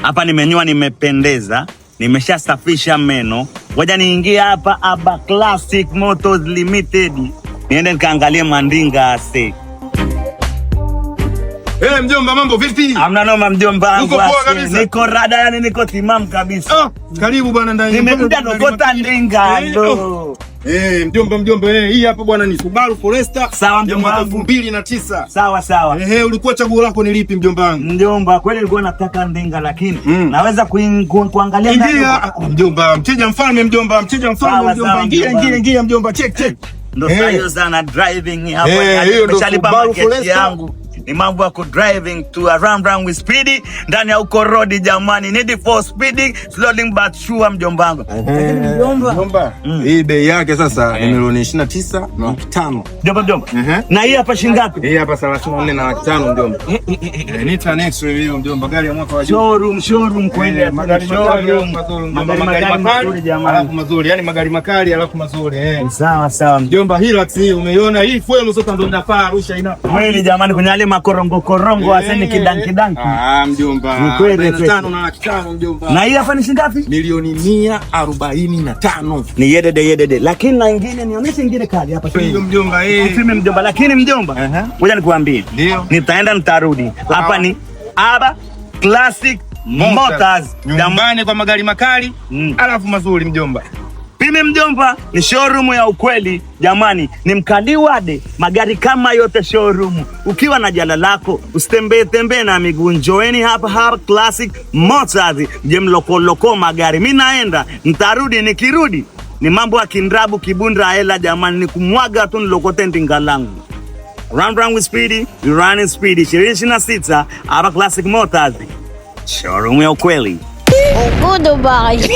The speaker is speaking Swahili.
Hapa nimenyoa, nimependeza, nimeshasafisha meno. Ngoja niingie hapa Aba Classic Motors Limited. Niende nikaangalie mandinga ase. Mjomba, mambo vipi? Hamna noma mjomba wangu. Uko poa kabisa? Niko rada, yani niko timamu kabisa. Karibu bwana ndani. Nimekuja dokota ndinga ndo. Mjomba, hii hapa bwana ni Subaru Forester. Sawa mjomba wangu. 2009. Sawa. Ulikuwa chaguo lako ni lipi mjomba wangu? Mjomba, kweli nilikuwa nataka ndinga lakini naweza kuangalia ndani. Mjomba, mteja mfalme mjomba. Ingia mjomba, check. Ndo sayo sana driving hapa. Hiyo ndo Subaru Forester. Ni mambo ya ku driving to around with speed ndani ya uko road jamani, need for speed slowing but sure mjomba wangu. Lakini mjomba, hii bei yake sasa ni milioni 29,500. Mjomba. Na hii hapa shilingi ngapi? Hii hapa 34,500 mjomba. Nita next hiyo mjomba, gari ya mwaka wa juu. Showroom kweli, magari makali jamani. Alafu mazuri, yani magari makali alafu mazuri. Sawa mjomba, Hilux hii umeiona, hii fuel zote ndo inafaa Arusha ina. Kweli jamani, kwenye ale makorongo aseni kidanki. Mjomba. Ni kweli. 5,500 mjomba. Na hii hapa ni shilingi ngapi? Milioni 145. Ni yedede. Lakini na nyingine nionyeshe nyingine kali hapa. Hiyo mjomba, Useme mjomba, lakini mjomba, ngoja nikuambie. Ndio. Nitaenda nitarudi. Hapa ni Aba Classic Motors. Nyumbani kwa magari makali, alafu mazuri mjomba. Pime mjomba, ni showroom ya ukweli jamani, ni mkaliwade magari kama yote showroom. Ukiwa na jala lako usitembee na miguu, njoeni hapa Classic Motors. Je, mloko magari. Mimi naenda, nitarudi, nikirudi ni mambo ya kindrabu kibundra hela jamani, ni kumwaga tu nilokote ndinga langu. Round with speedy, we running speedy. 26 Aba Classic Motors. Showroom ya ukweli. Goodbye.